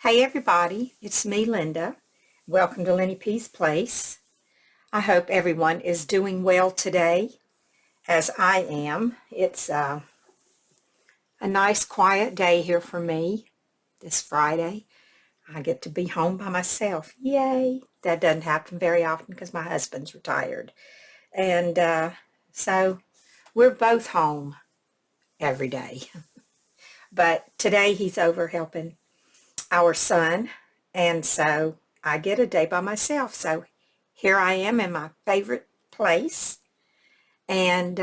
Hey everybody, it's me, Linda. Welcome to Lenny P's Place. I hope everyone is doing well today, as I am. It's a nice quiet day here for me this Friday. I get to be home by myself. Yay! That doesn't happen very often because my husband's retired. And so we're both home every day. But today he's over helping our son, and so I get a day by myself. So here I am in my favorite place, and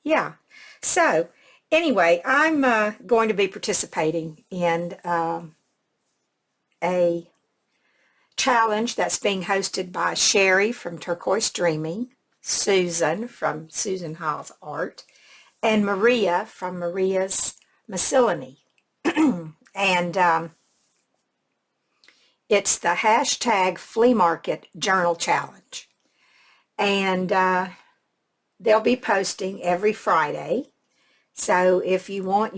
yeah. So anyway, I'm going to be participating in a challenge that's being hosted by Sherry from Turquoise Dreaming, Susan from Susan Hall's Art, and Maria from Maria's Miscellany. And it's the hashtag Flea Market Journal Challenge. And they'll be posting every Friday. So if you want,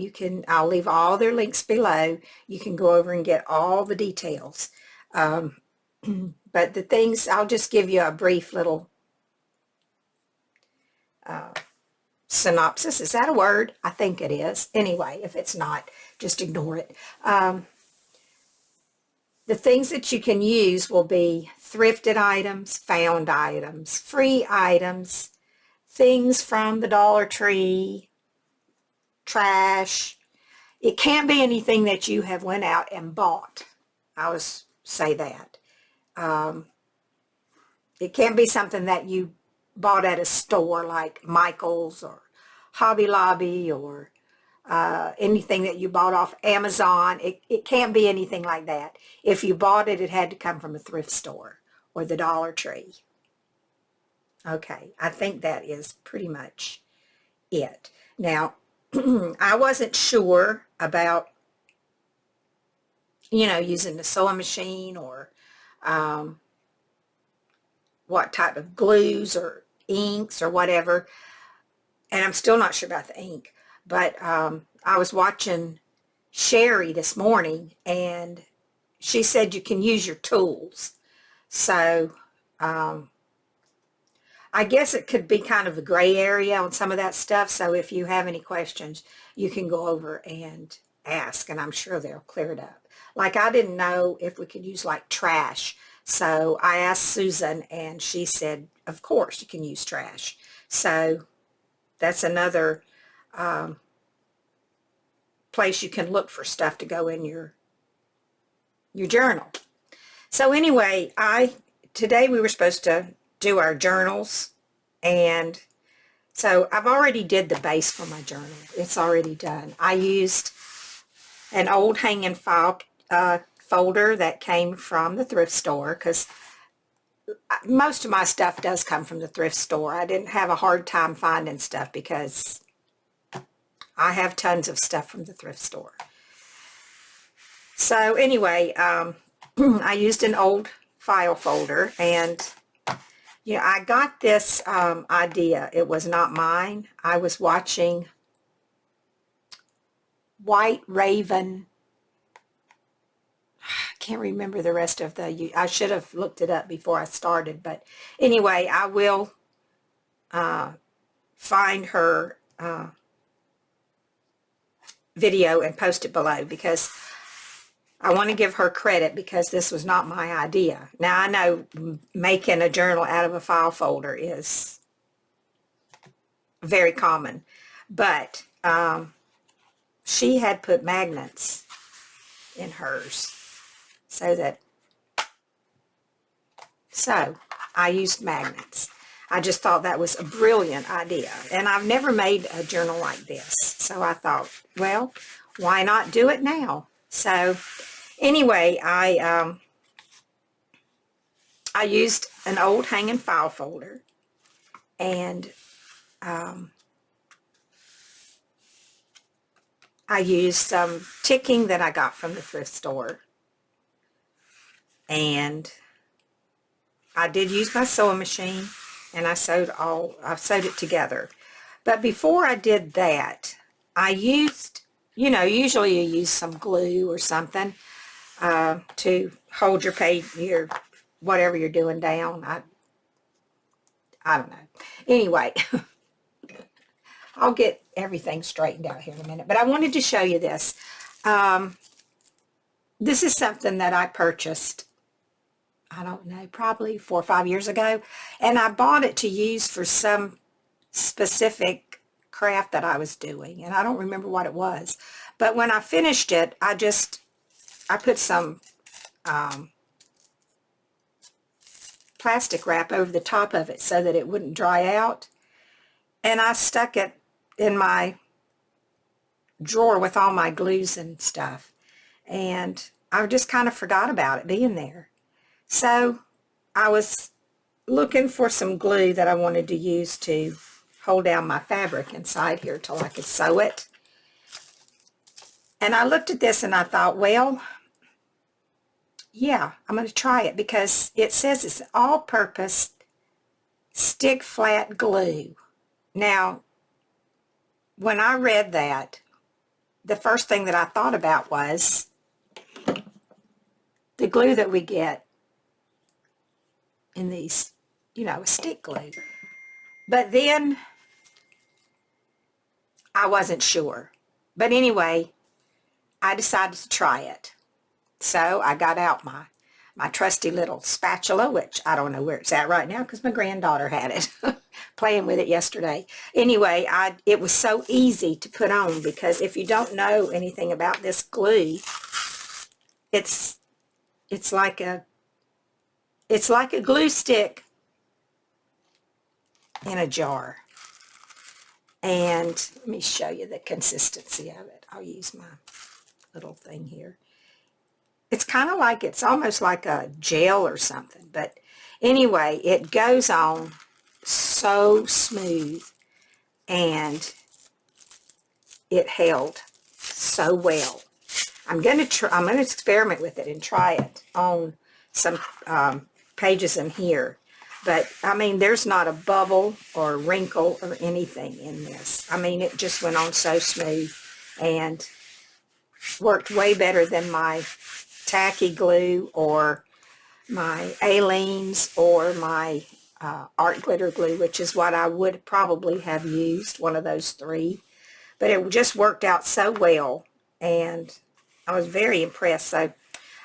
I'll leave all their links below. You can go over and get all the details. But the things, I'll just give you a brief little synopsis. Is that a word? I think it is. Anyway, if it's not, just ignore it. The things that you can use will be thrifted items, found items, free items, things from the Dollar Tree, trash. It can't be anything that you have went out and bought. I always say that. It can't be something that you bought at a store like Michael's or Hobby Lobby or anything that you bought off Amazon. It can't be anything like that. If you bought it, it had to come from a thrift store or the Dollar Tree. Okay, I think that is pretty much it. Now, I wasn't sure about, using the sewing machine or what type of glues or inks or whatever. And I'm still not sure about the ink. But I was watching Sherry this morning, and she said you can use your tools. So I guess it could be kind of a gray area on some of that stuff. So if you have any questions, you can go over and ask, and I'm sure they'll clear it up. Like, I didn't know if we could use like trash. So I asked Susan, and she said, of course you can use trash. So that's another place you can look for stuff to go in your journal. So anyway, today we were supposed to do our journals, and so I've already did the base for my journal. It's already done. I used an old hanging file folder that came from the thrift store, because most of my stuff does come from the thrift store. I didn't have a hard time finding stuff because I have tons of stuff from the thrift store. So anyway, I used an old file folder, and I got this idea. It was not mine. I was watching White Raven. I can't remember the rest of I should have looked it up before I started, but anyway, I will find her video and post it below, because I want to give her credit, because this was not my idea. Now, I know making a journal out of a file folder is very common, but she had put magnets in hers, so I used magnets. I just thought that was a brilliant idea, and I've never made a journal like this, so I thought, well, why not do it now? So anyway, I used an old hanging file folder, and I used some ticking that I got from the thrift store, and I did use my sewing machine, and I sewed it together. But before I did that, I used, usually you use some glue or something, to hold your page, your whatever you're doing down. I don't know. Anyway, I'll get everything straightened out here in a minute. But I wanted to show you this. This is something that I purchased, I don't know, probably 4 or 5 years ago. And I bought it to use for some specific craft that I was doing. And I don't remember what it was. But when I finished it, I put some plastic wrap over the top of it so that it wouldn't dry out. And I stuck it in my drawer with all my glues and stuff. And I just kind of forgot about it being there. So I was looking for some glue that I wanted to use to hold down my fabric inside here till I could sew it. And I looked at this and I thought, well, yeah, I'm going to try it because it says it's all-purpose stick flat glue. Now, when I read that, the first thing that I thought about was the glue that we get in these, you know, stick glue. But then I wasn't sure. But anyway, I decided to try it. So I got out my trusty little spatula, which I don't know where it's at right now because my granddaughter had it, playing with it yesterday. Anyway, it was so easy to put on because if you don't know anything about this glue, it's like a glue stick in a jar. And let me show you the consistency of it. I'll use my little thing here. It's kind of like, it's almost like a gel or something. But anyway, it goes on so smooth and it held so well. I'm going to experiment with it and try it on some pages in here. But, I mean, there's not a bubble or wrinkle or anything in this. I mean, it just went on so smooth and worked way better than my tacky glue or my Aleene's or my art glitter glue, which is what I would probably have used, one of those three. But it just worked out so well, and I was very impressed. So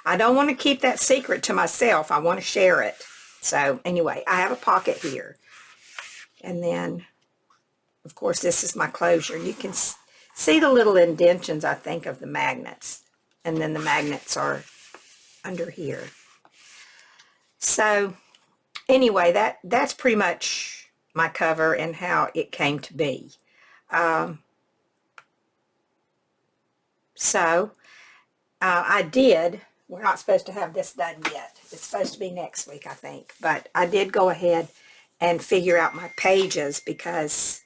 I don't want to keep that secret to myself. I want to share it. So anyway, I have a pocket here. And then, of course, this is my closure. You can see the little indentions, I think, of the magnets. And then the magnets are under here. So anyway, that's pretty much my cover and how it came to be. We're not supposed to have this done yet. It's supposed to be next week, I think. But I did go ahead and figure out my pages because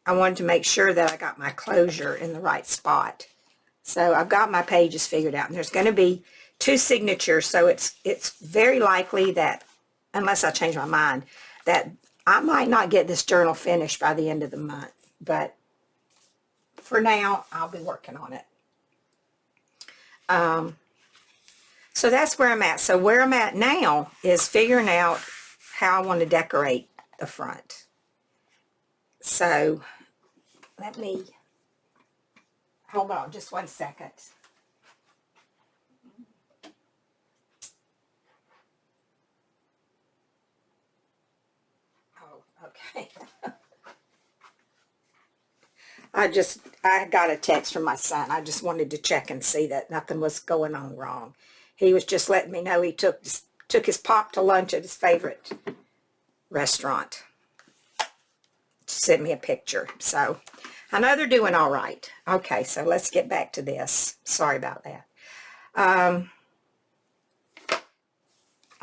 I wanted to make sure that I got my closure in the right spot. So I've got my pages figured out. And there's going to be 2 signatures. So it's very likely that, unless I change my mind, that I might not get this journal finished by the end of the month. But for now, I'll be working on it. So that's where I'm at. So where I'm at now is figuring out how I want to decorate the front. So let me, hold on just one second. Oh, okay. I got a text from my son. I just wanted to check and see that nothing was going on wrong. He was just letting me know he took his pop to lunch at his favorite restaurant. Sent me a picture. So I know they're doing all right. Okay, so let's get back to this. Sorry about that. I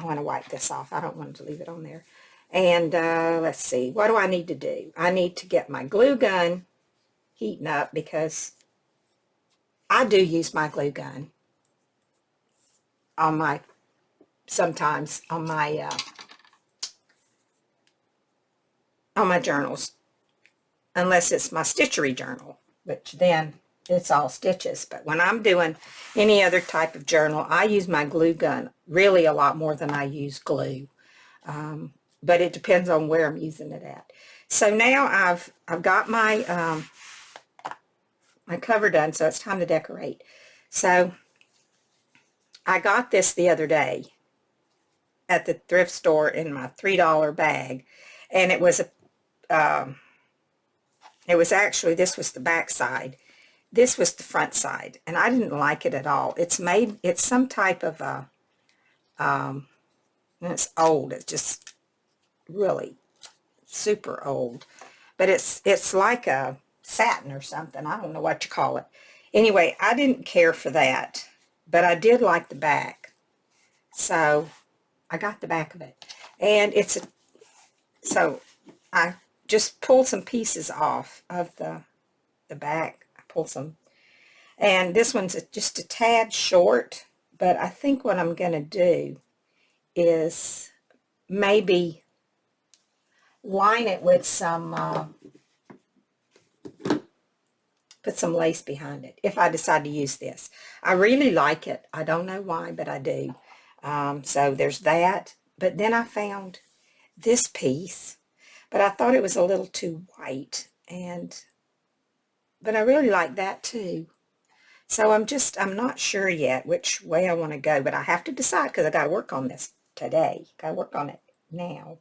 want to wipe this off. I don't want to leave it on there. And let's see. What do I need to do? I need to get my glue gun heating up because I do use my glue gun on my, sometimes on my journals, unless it's my stitchery journal, which then it's all stitches. But when I'm doing any other type of journal, I use my glue gun really a lot more than I use glue. But it depends on where I'm using it at. So now I've got my my cover done, so it's time to decorate. So I got this the other day at the thrift store in my $3 bag, and it was actually, this was the back side. This was the front side, and I didn't like it at all. It's some type of and it's old. It's just really super old. But it's like a satin or something. I don't know what you call it. Anyway, I didn't care for that, but I did like the back. So I got the back of it. And so I just pulled some pieces off of the back. I pulled some. And this one's just a tad short, but I think what I'm going to do is maybe line it with some, put some lace behind it if I decide to use this. I really like it. I don't know why, but I do. So there's that. But then I found this piece, but I thought it was a little too white, but I really like that too. So I'm not sure yet which way I want to go, but I have to decide because I got to work on this today. Got to work on it now.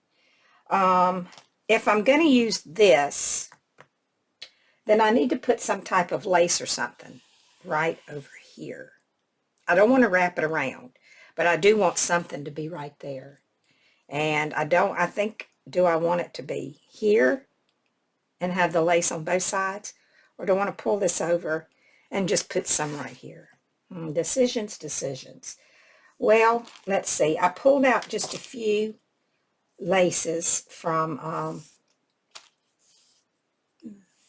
If I'm going to use this, then I need to put some type of lace or something right over here. I don't want to wrap it around, but I do want something to be right there. And do I want it to be here and have the lace on both sides? Or do I want to pull this over and just put some right here? Decisions. Well, let's see. I pulled out just a few laces from,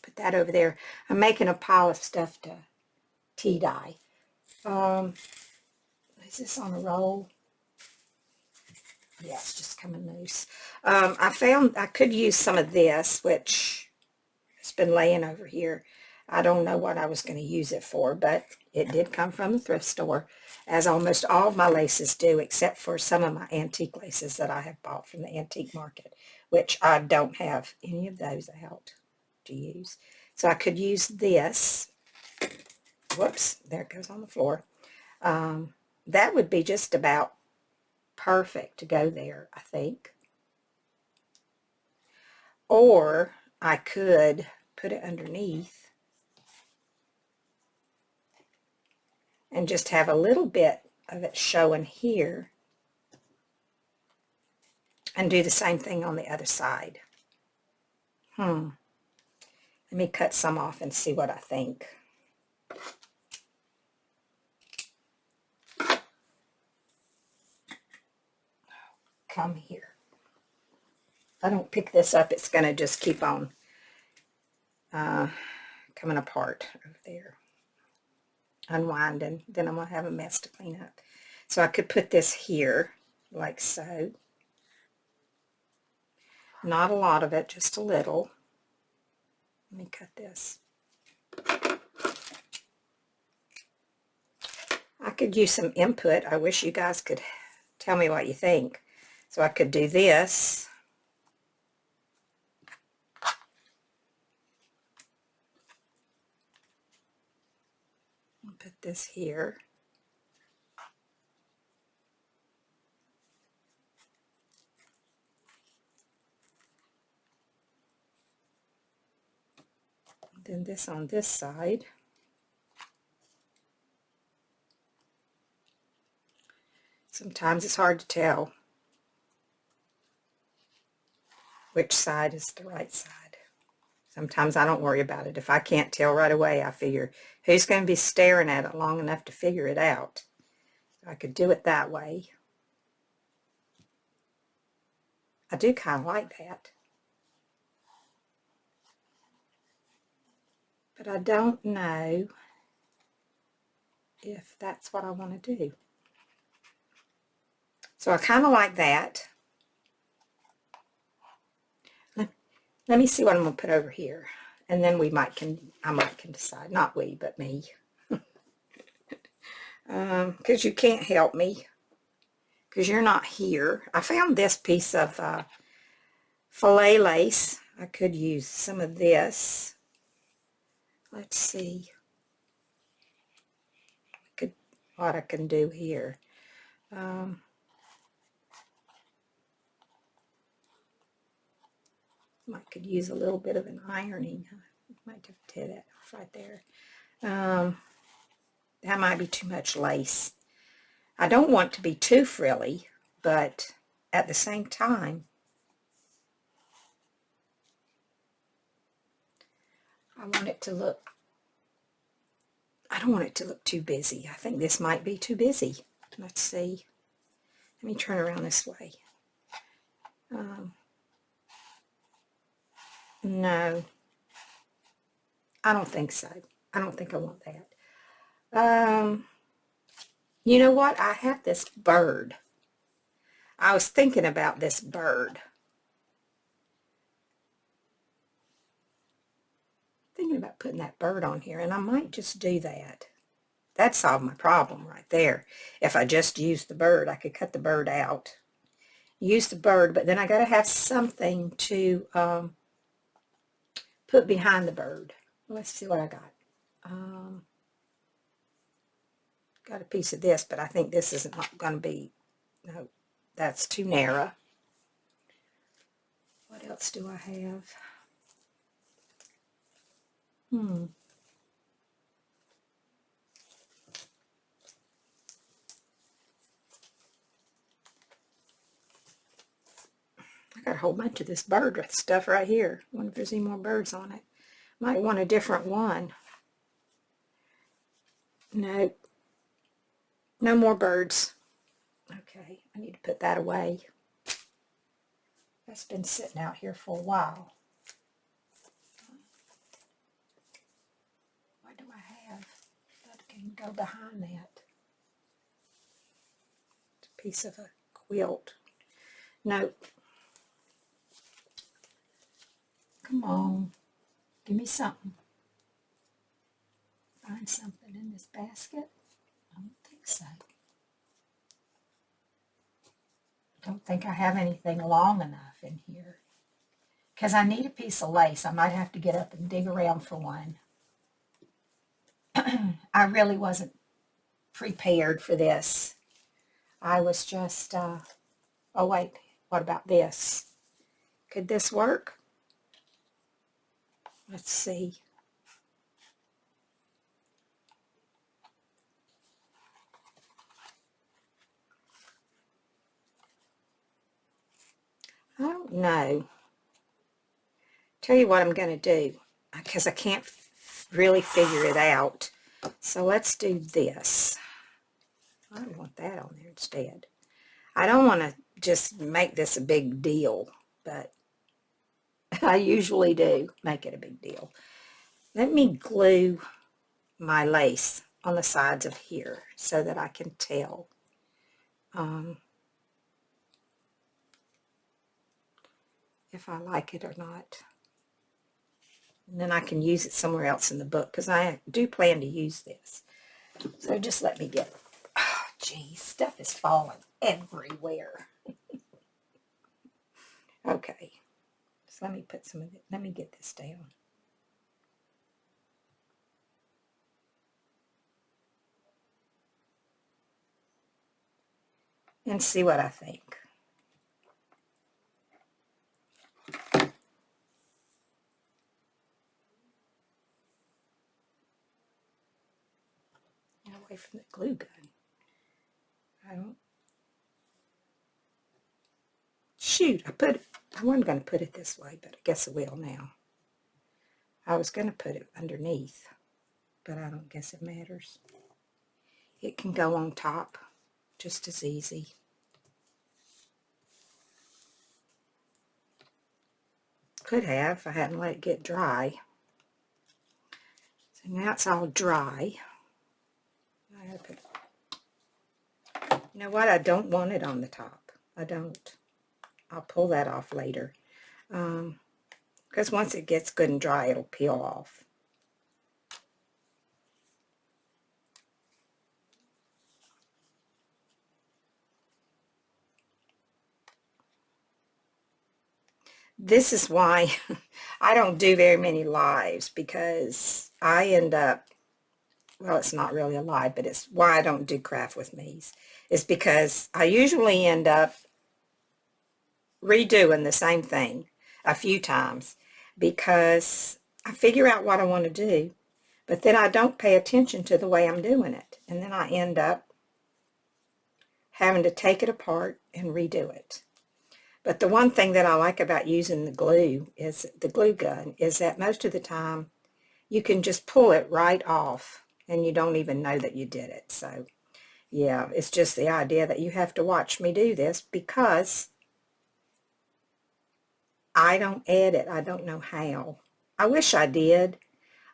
put that over there. I'm making a pile of stuff to tea dye. Is this on a roll? Yeah, it's just coming loose. I found I could use some of this, which has been laying over here. I don't know what I was going to use it for, but it did come from the thrift store, as almost all of my laces do, except for some of my antique laces that I have bought from the antique market, which I don't have any of those out to use. So I could use this. Whoops, there it goes on the floor. That would be just about perfect to go there, I think. Or I could put it underneath and just have a little bit of it showing here and do the same thing on the other side. Let me cut some off and see what I think. Come here. If I don't pick this up, it's going to just keep on coming apart over there. Unwinding. Then I'm going to have a mess to clean up. So I could put this here, like so. Not a lot of it, just a little. Let me cut this. I could use some input. I wish you guys could tell me what you think. So I could do this. Put this here. Then this on this side. Sometimes it's hard to tell which side is the right side. Sometimes I don't worry about it. If I can't tell right away, I figure, who's going to be staring at it long enough to figure it out? I could do it that way. I do kind of like that. But I don't know if that's what I want to do. So I kind of like that. Let me see what I'm going to put over here. And then I might can decide, not we, but me. Because you can't help me, because you're not here. I found this piece of filet lace. I could use some of this. Let's see what I can do here. Might could use a little bit of an ironing. Might have to tear that off right there. That might be too much lace. I don't want to be too frilly, but at the same time, I don't want it to look too busy. I think this might be too busy. Let's see. Let me turn around this way. No, I don't think so. I don't think I want that. You know what? I have this bird. I was thinking about this bird. Thinking about putting that bird on here, and I might just do that. That solved my problem right there. If I just used the bird, I could cut the bird out. Use the bird, but then I got to have something to put behind the bird. Let's see what I got. Got a piece of this, but I think this isn't going to be, no, that's too narrow. What else do I have? I got a whole bunch of this bird stuff right here. I wonder if there's any more birds on it. Might want a different one. No. No more birds. Okay, I need to put that away. That's been sitting out here for a while. What do I have that can go behind that? It's a piece of a quilt. No. Come on. Give me something. Find something in this basket? I don't think so. I don't think I have anything long enough in here. Because I need a piece of lace. I might have to get up and dig around for one. I really wasn't prepared for this. I was just, oh wait, what about this? Could this work? Let's see. I don't know. Tell you what I'm going to do, because I can't really figure it out. So let's do this. I don't want that on there instead. I don't want to just make this a big deal, but I usually do make it a big deal. Let me glue my lace on the sides of here so that I can tell. If I like it or not. And then I can use it somewhere else in the book, because I do plan to use this. So just let me get, oh geez, stuff is falling everywhere. Okay, so let me put some of it, let me get this down. And see what I think. Get away from the glue gun. Shoot, I wasn't going to put it this way, but I guess I will now. I was going to put it underneath, but I don't guess it matters. It can go on top just as easy. Could have if I hadn't let it get dry. So now it's all dry. You know what? I don't want it on the top. I don't. I'll pull that off later. Because because once it gets good and dry, it'll peel off. This is why I don't do very many lives, because I end up, well, it's not really a lie, but it's why I don't do craft with me's. Is because I usually end up redoing the same thing a few times because I figure out what I want to do, but then I don't pay attention to the way I'm doing it. And then I end up having to take it apart and redo it. But the one thing that I like about using the glue gun is that most of the time you can just pull it right off and you don't even know that you did it. So yeah, it's just the idea that you have to watch me do this because I don't edit. I don't know how. I wish I did.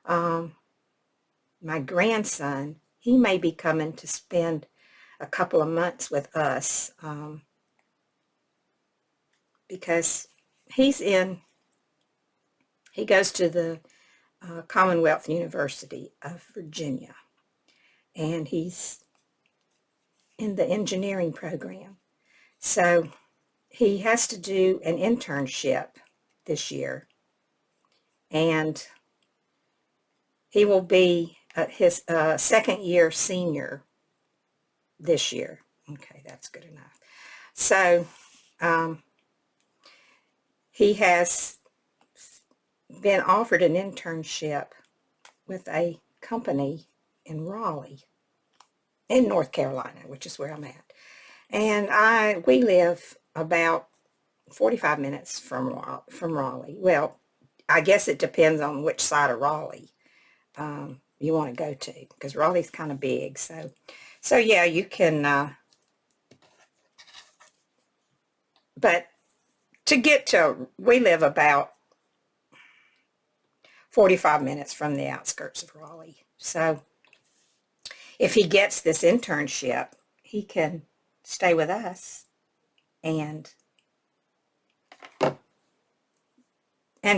My grandson, he may be coming to spend a couple of months with us because he goes to the Commonwealth University of Virginia, and he's in the engineering program. So he has to do an internship this year, and he will be his second year senior this year. Okay, that's good enough. So he has been offered an internship with a company in Raleigh, in North Carolina, which is where I'm at. And we live about 45 minutes from Raleigh. Well, I guess it depends on which side of Raleigh you want to go to, because Raleigh's kind of big. So yeah, you can, but to get to, we live about 45 minutes from the outskirts of Raleigh. So if he gets this internship, he can stay with us and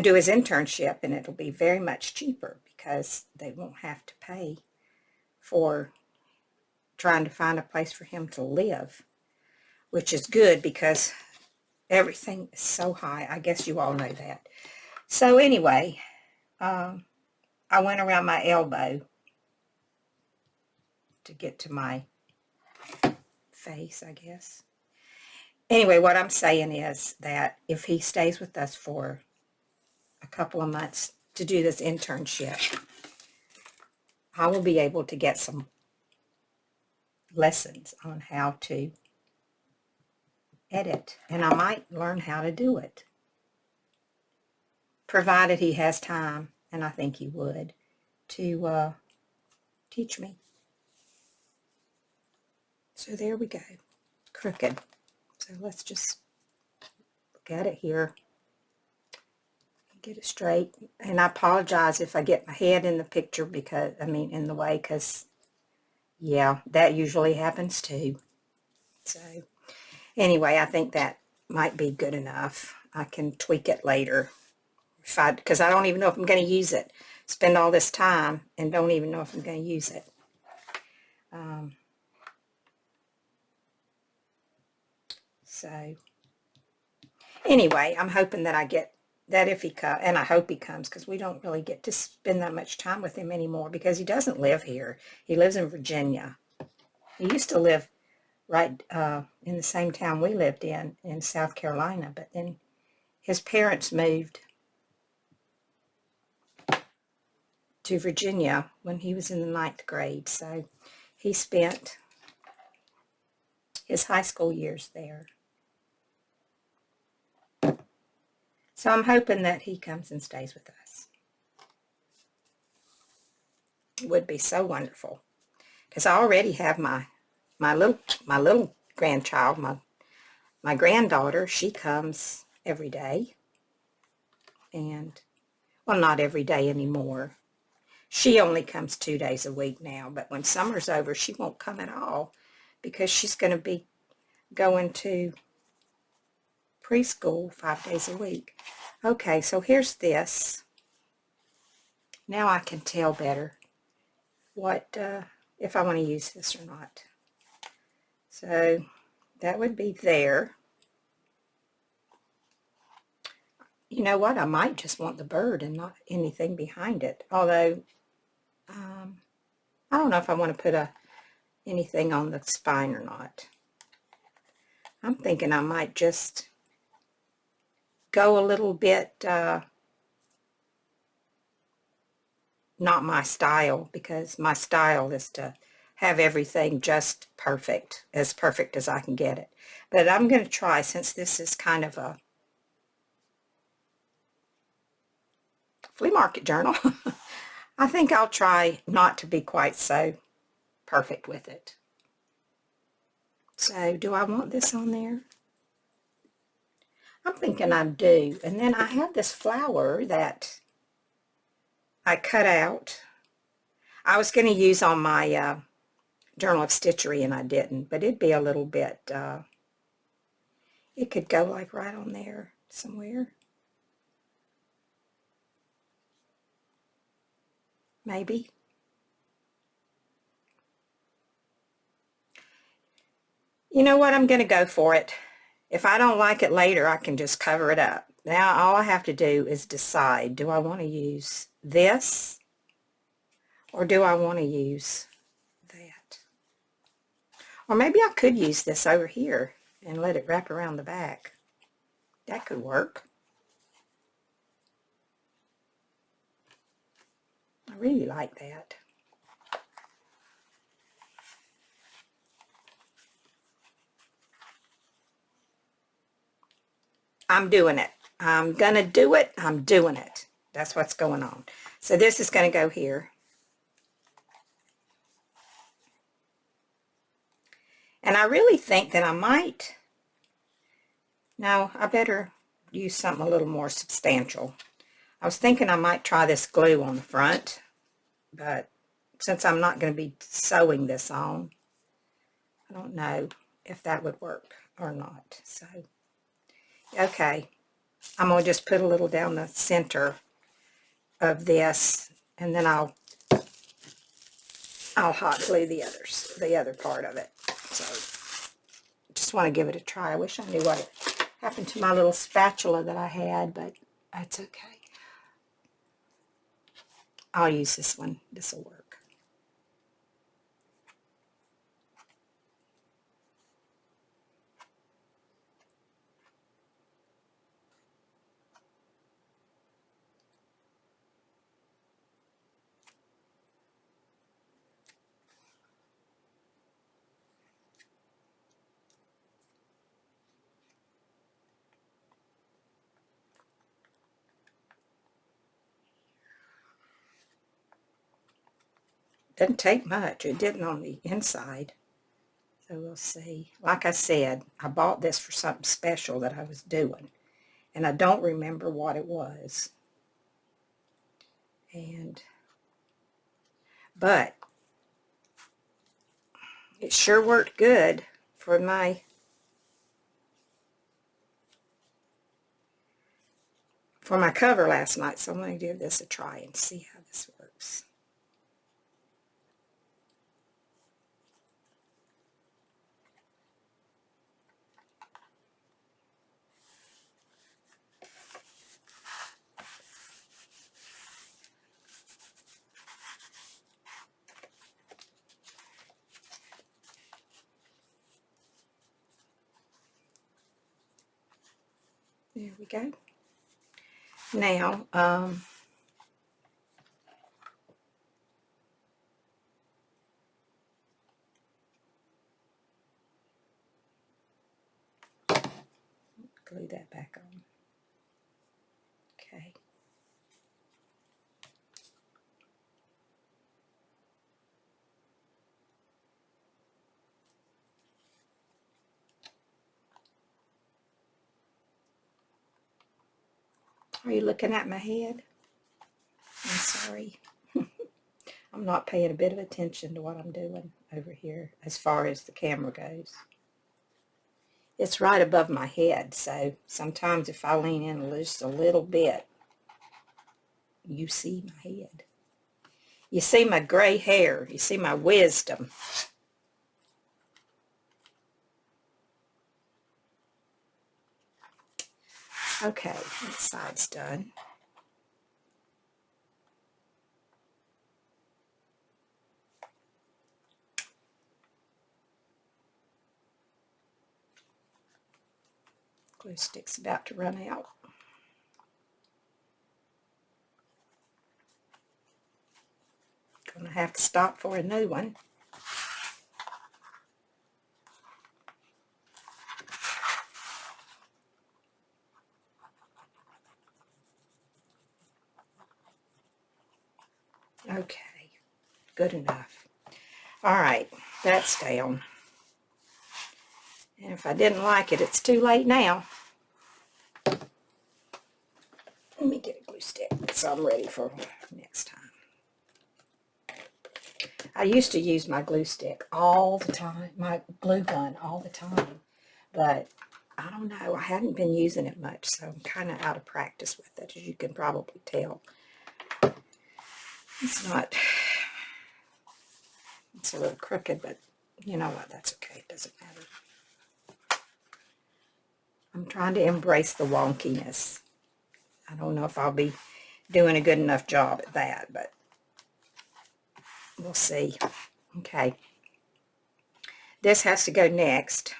do his internship, and it'll be very much cheaper because they won't have to pay for trying to find a place for him to live, which is good because everything is so high. I guess you all know that. So anyway, I went around my elbow to get to my face, I guess. Anyway, what I'm saying is that if he stays with us for a couple of months to do this internship, I will be able to get some lessons on how to edit, and I might learn how to do it, provided he has time, and I think he would, to teach me. So there we go. Crooked. So let's just look at it here. Get it straight. And I apologize if I get my head in the picture because, in the way, because, yeah, that usually happens too. So anyway, I think that might be good enough. I can tweak it later because I don't even know if I'm going to use it. Spend all this time and don't even know if I'm going to use it. So anyway, I'm hoping that I get that if he comes, and I hope he comes, because we don't really get to spend that much time with him anymore because he doesn't live here. He lives in Virginia. He used to live right in the same town we lived in South Carolina, but then his parents moved to Virginia when he was in the 9th grade, so he spent his high school years there. So I'm hoping that he comes and stays with us. It would be so wonderful, because I already have my little grandchild, my granddaughter. She comes every day, and well, not every day anymore. She only comes 2 days a week now, but when summer's over, she won't come at all because she's going to be going to preschool 5 days a week. Okay, so here's this. Now I can tell better what, if I want to use this or not. So that would be there. You know what? I might just want the bird and not anything behind it. Although, I don't know if I want to put anything on the spine or not. I'm thinking I might just go a little bit, not my style, because my style is to have everything just perfect as I can get it. But I'm going to try, since this is kind of a flea market journal, I think I'll try not to be quite so perfect with it. So do I want this on there? I'm thinking I do. And then I have this flower that I cut out. I was going to use on my Journal of Stitchery, and I didn't, but it'd be a little bit, it could go like right on there somewhere. Maybe. You know what? I'm going to go for it. If I don't like it later, I can just cover it up. Now all I have to do is decide, do I want to use this or do I want to use that? Or maybe I could use this over here and let it wrap around the back. That could work. I really like that. I'm doing it. I'm going to do it. I'm doing it. That's what's going on. So this is going to go here. And I really think that I might, no, I better use something a little more substantial. I was thinking I might try this glue on the front, but since I'm not going to be sewing this on, I don't know if that would work or not. So, okay, I'm going to just put a little down the center of this, and then I'll hot glue the other part of it. So, just want to give it a try. I wish I knew what happened to my little spatula that I had, but that's okay. I'll use this one. This will work. Doesn't take much. It didn't on the inside. So we'll see. Like I said, I bought this for something special that I was doing. And I don't remember what it was. But it sure worked good for my cover last night. So I'm going to give this a try and see how this works. There we go. Now, glue that back on. Okay. Are you looking at my head? I'm sorry. I'm not paying a bit of attention to what I'm doing over here as far as the camera goes. It's right above my head, so sometimes if I lean in just a little bit, you see my head. You see my gray hair. You see my wisdom. Okay, that side's done. Glue stick's about to run out. Gonna have to stop for a new one. Okay, good enough. All right, that's down. And if I didn't like it, it's too late now. Let me get a glue stick so I'm ready for next time. I used to use my glue stick all the time, my glue gun all the time, but I don't know, I hadn't been using it much, so I'm kind of out of practice with it, as you can probably tell. It's a little crooked, but you know what, that's okay, it doesn't matter. I'm trying to embrace the wonkiness. I don't know if I'll be doing a good enough job at that, but we'll see. Okay. This has to go next.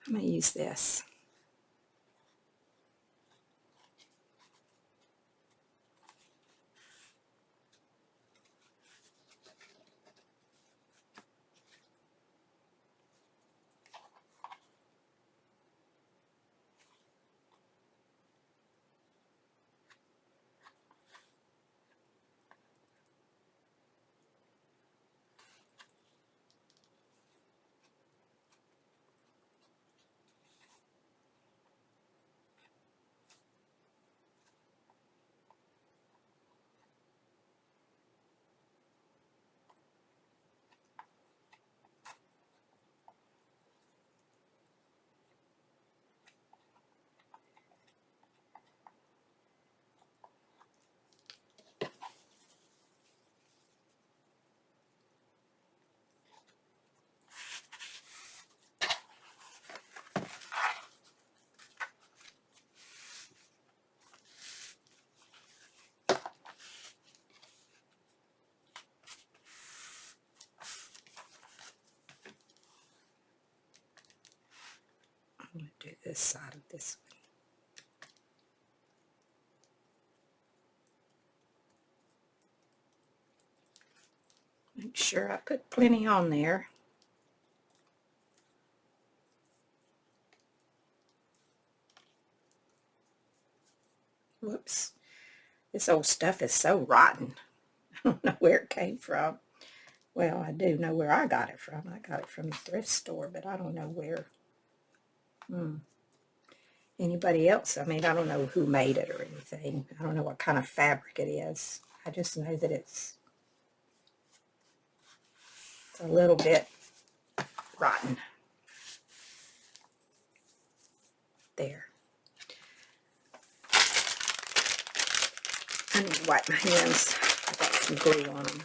I'm going to use this. I'm going to do this side of this one. Make sure I put plenty on there. Whoops. This old stuff is so rotten. I don't know where it came from. Well, I do know where I got it from. I got it from the thrift store, but I don't know where. Anybody else? I mean, I don't know who made it or anything. I don't know what kind of fabric it is. I just know that it's a little bit rotten. There. I need to wipe my hands. I got some glue on them.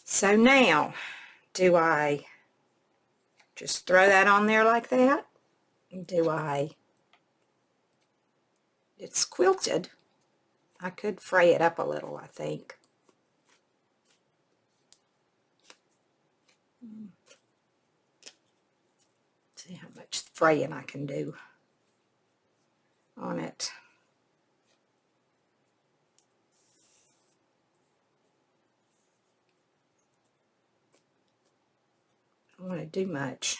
So now, do I just throw that on there like that? It's quilted. I could fray it up a little, I think. See how much fraying I can do on it. I don't want to do much.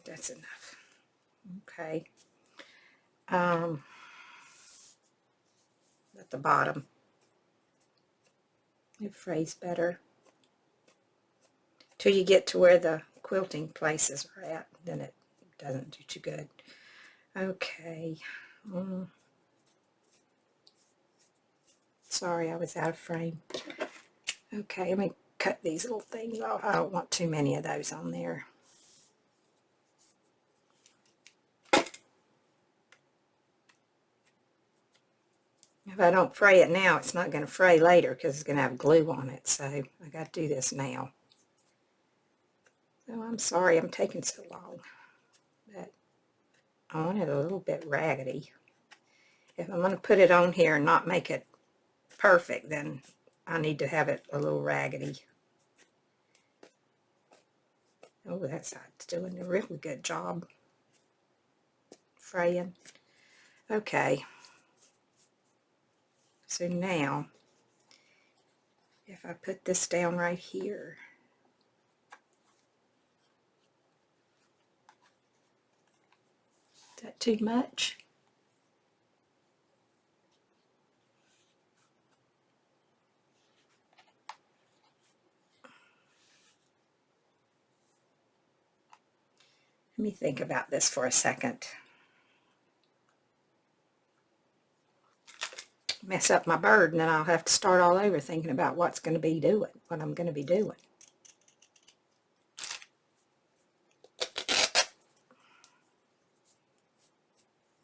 That's enough. Okay. At the bottom, it frays better. Till you get to where the quilting places are at, then it doesn't do too good. Okay. Sorry, I was out of frame. Okay, let me cut these little things off. I don't want too many of those on there. If I don't fray it now, it's not going to fray later because it's going to have glue on it. So I got to do this now. So I'm sorry I'm taking so long, but I want it a little bit raggedy. If I'm going to put it on here and not make it perfect, then I need to have it a little raggedy. Oh, that side's doing a really good job fraying. Okay. So now, if I put this down right here, is that too much? Let me think about this for a second. Mess up my bird, and then I'll have to start all over thinking about what I'm going to be doing.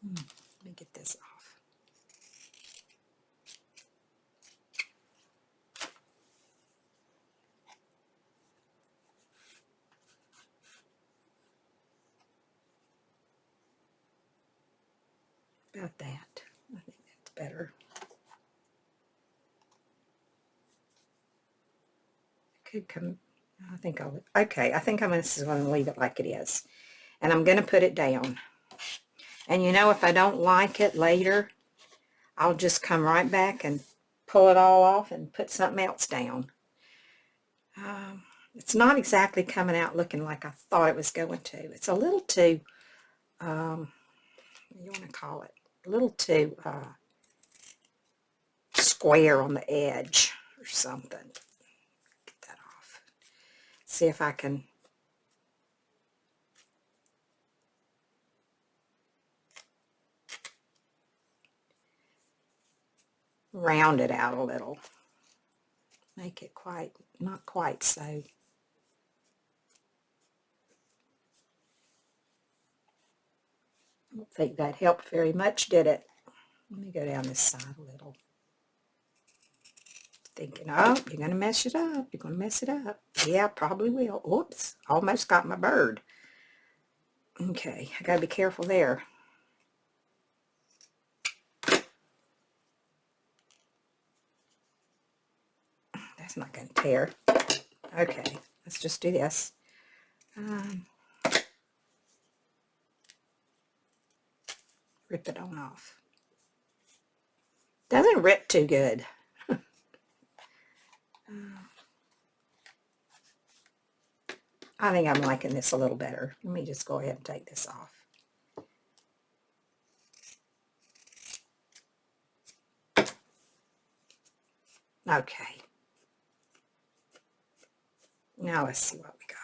Let me get this off. About that. I think that's better. Could come, I think okay, I think I'm just going to leave it like it is. And I'm going to put it down. And you know, if I don't like it later, I'll just come right back and pull it all off and put something else down. It's not exactly coming out looking like I thought it was going to. It's a little too, what do you want to call it? A little too square on the edge or something. Get that off. See if I can round it out a little. Make it not quite so. I don't think that helped very much, did it? Let me go down this side a little. Thinking, oh, you're going to mess it up. You're going to mess it up. Yeah, probably will. Oops, almost got my bird. Okay, I got to be careful there. That's not going to tear. Okay, let's just do this. Rip it on off. Doesn't rip too good. I think I'm liking this a little better. Let me just go ahead and take this off. Okay. Now let's see what we got.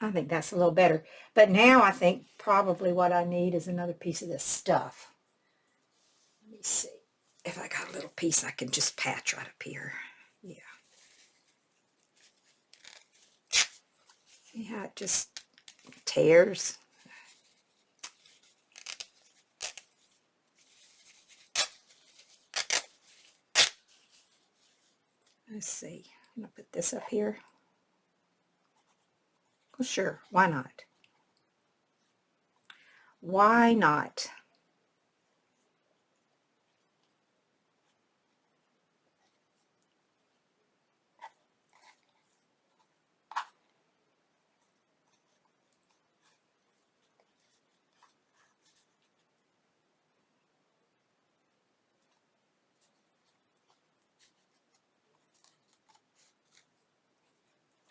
I think that's a little better. But now I think probably what I need is another piece of this stuff. Let me see. If I got a little piece I can just patch right up here. Yeah. See how it just tears? Let's see. I'm going to put this up here. Well, sure. Why not? Why not?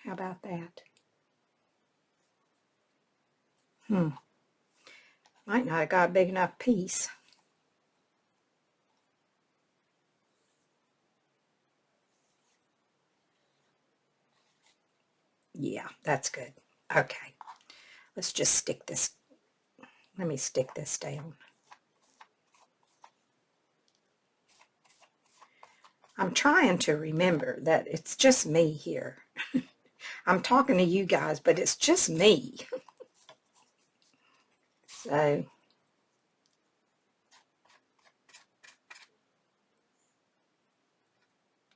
How about that? Might not have got a big enough piece. Yeah, that's good. Okay, let's just stick this. Let me stick this down. I'm trying to remember that it's just me here. I'm talking to you guys, but it's just me. So,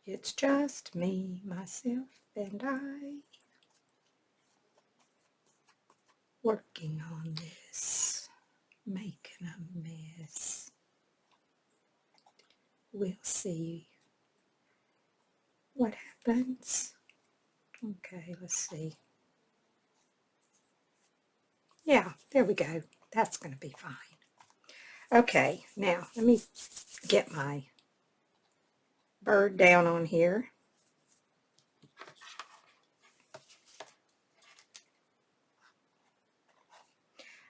it's just me, myself, and I working on this, making a mess. We'll see what happens. Okay, let's see. Yeah, there we go. That's going to be fine. Okay, now let me get my bird down on here.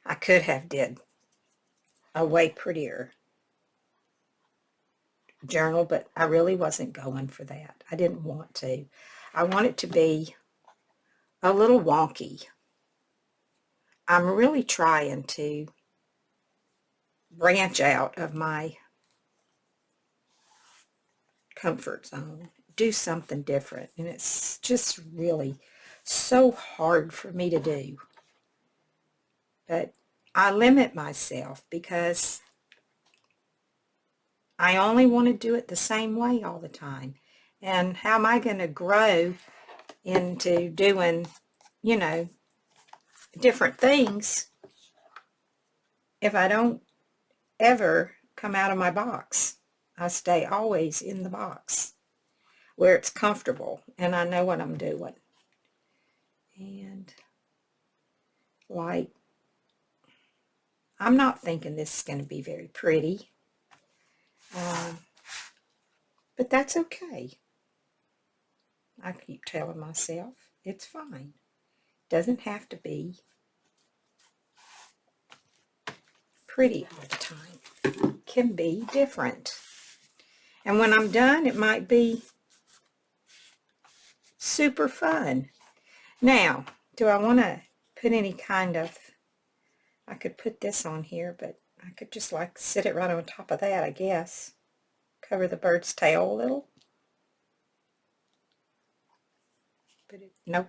I could have did a way prettier journal, but I really wasn't going for that. I didn't want to. I want it to be a little wonky. I'm really trying to branch out of my comfort zone, do something different, and it's just really so hard for me to do. But I limit myself because I only want to do it the same way all the time. And how am I going to grow into doing, you know, different things if I don't ever come out of my box? I stay always in the box where it's comfortable and I know what I'm doing. And like, I'm not thinking this is going to be very pretty, but that's okay. I keep telling myself it's fine. Doesn't have to be pretty all the time. It can be different. And when I'm done, it might be super fun. Now, do I want to put any kind of, I could put this on here, but I could just like sit it right on top of that, I guess. Cover the bird's tail a little. But nope.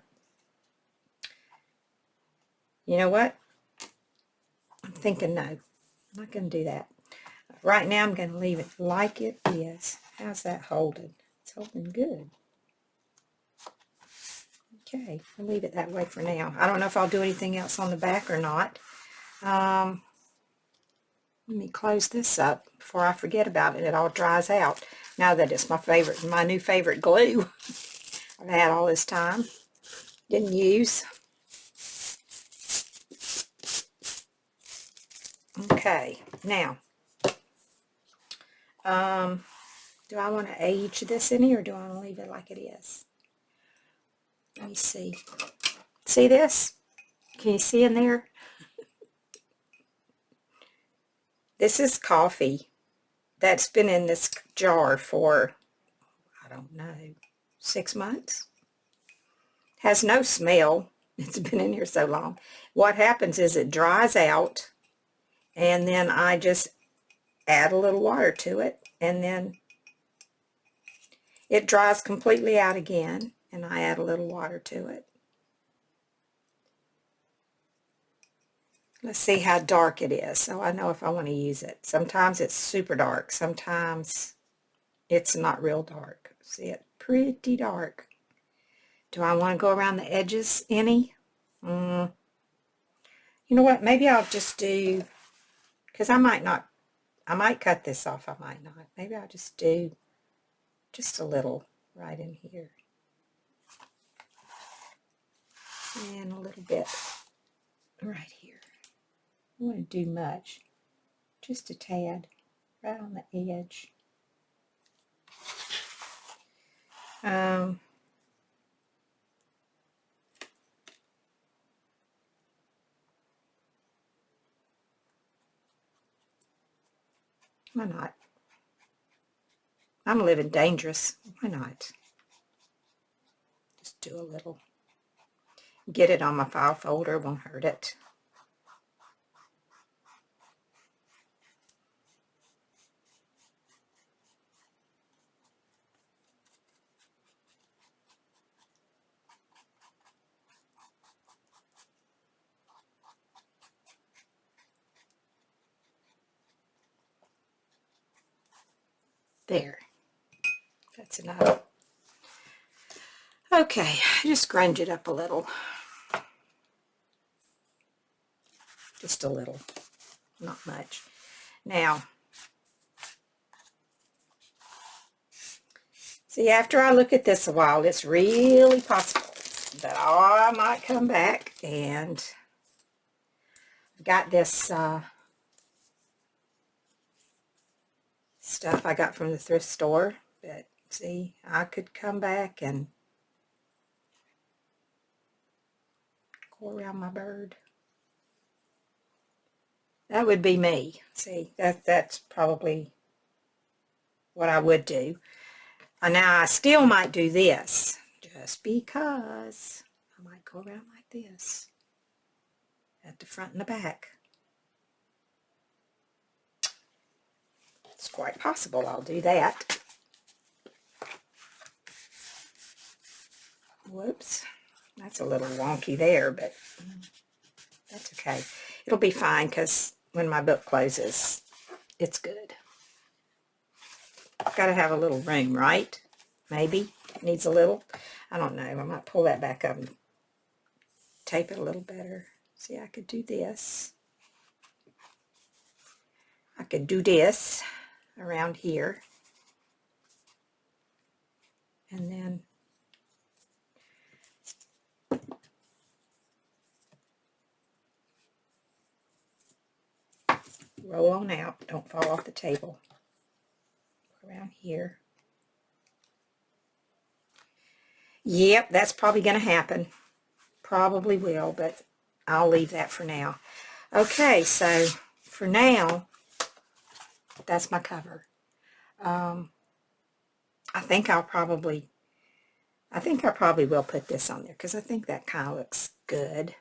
You know what? I'm thinking no. I'm not going to do that. Right now I'm going to leave it like it is. How's that holding? It's holding good. Okay, I'll leave it that way for now. I don't know if I'll do anything else on the back or not. Let me close this up before I forget about it. It all dries out. Now that it's my new favorite glue I've had all this time. Didn't use. Okay, now, do I want to age this any or do I want to leave it like it is? Let me see. See this? Can you see in there? This is coffee that's been in this jar for, I don't know, 6 months. Has no smell. It's been in here so long. What happens is it dries out and then I just add a little water to it and then it dries completely out again and I add a little water to it. Let's see how dark it is so I know if I want to use it. Sometimes it's super dark. Sometimes it's not real dark. See it? Pretty dark. Do I want to go around the edges any? You know what? Maybe I'll just do because I might not, I might cut this off, I might not. Maybe I'll just do just a little right in here. And a little bit right here. I don't want to do much, just a tad, right on the edge. Why not? I'm living dangerous. Why not? Just do a little. Get it on my file folder, won't hurt it. There. That's enough. Okay, just grunge it up a little. Just a little. Not much. Now, see, after I look at this a while, it's really possible that I might come back and got this stuff I got from the thrift store. But see, I could come back and go around my bird. That would be me. See, that's probably what I would do. Now, I still might do this, just because I might go around like this at the front and the back. It's quite possible I'll do that. Whoops, that's a little wonky there, but that's okay. It'll be fine because when my book closes, it's good. Got to have a little room, right? Maybe. Needs a little. I don't know. I might pull that back up and tape it a little better. See, I could do this. I could do this around here. And then roll on out. Don't fall off the table. Around here. Yep, that's probably going to happen. Probably will, but I'll leave that for now. Okay, so for now, that's my cover. I think I probably will put this on there because I think that kind of looks good.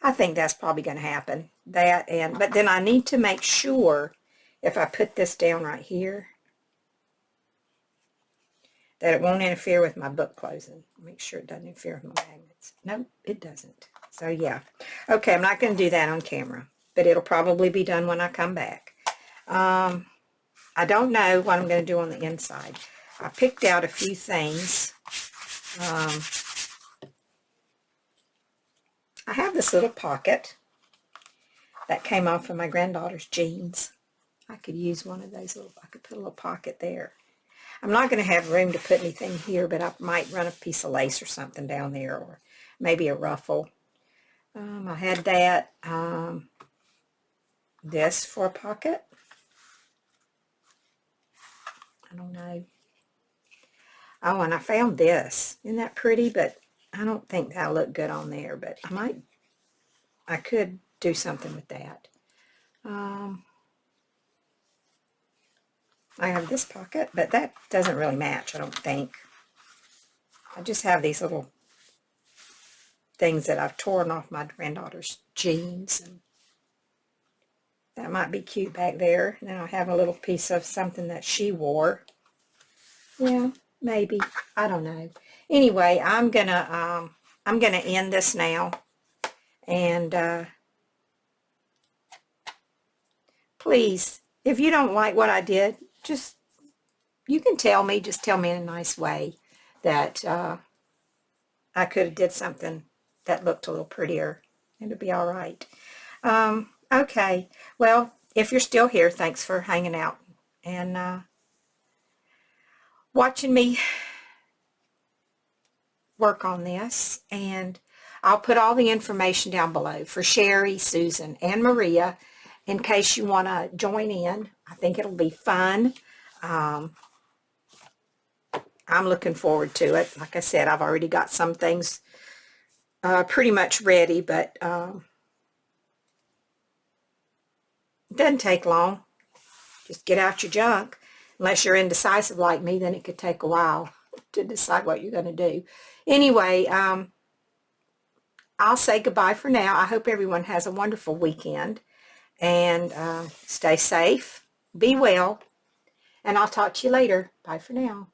I think that's probably going to happen. But then I need to make sure if I put this down right here that it won't interfere with my book closing. Make sure it doesn't interfere with my magnets. Nope, it doesn't. So yeah. Okay, I'm not going to do that on camera, but it'll probably be done when I come back. I don't know what I'm going to do on the inside. I picked out a few things. I have this little pocket that came off of my granddaughter's jeans. I could use one of those I could put a little pocket there. I'm not going to have room to put anything here, but I might run a piece of lace or something down there, or maybe a ruffle. I had that. This for a pocket. I don't know. Oh, and I found this. Isn't that pretty? But I don't think that'll look good on there, but I could do something with that. I have this pocket, but that doesn't really match, I don't think. I just have these little things that I've torn off my granddaughter's jeans, and that might be cute back there. And then I have a little piece of something that she wore. Yeah, maybe. I don't know. Anyway, I'm gonna end this now, and please if you don't like what I did, just, you can tell me, just tell me in a nice way that I could have did something that looked a little prettier. It'll be all right. Okay. Well, if you're still here, thanks for hanging out and watching me work on this. And I'll put all the information down below for Sherry, Susan, and Maria in case you want to join in. I think it'll be fun. I'm looking forward to it. Like I said, I've already got some things pretty much ready, but it doesn't take long. Just get out your junk. Unless you're indecisive like me, then it could take a while to decide what you're going to do. Anyway, I'll say goodbye for now. I hope everyone has a wonderful weekend. And stay safe. Be well. And I'll talk to you later. Bye for now.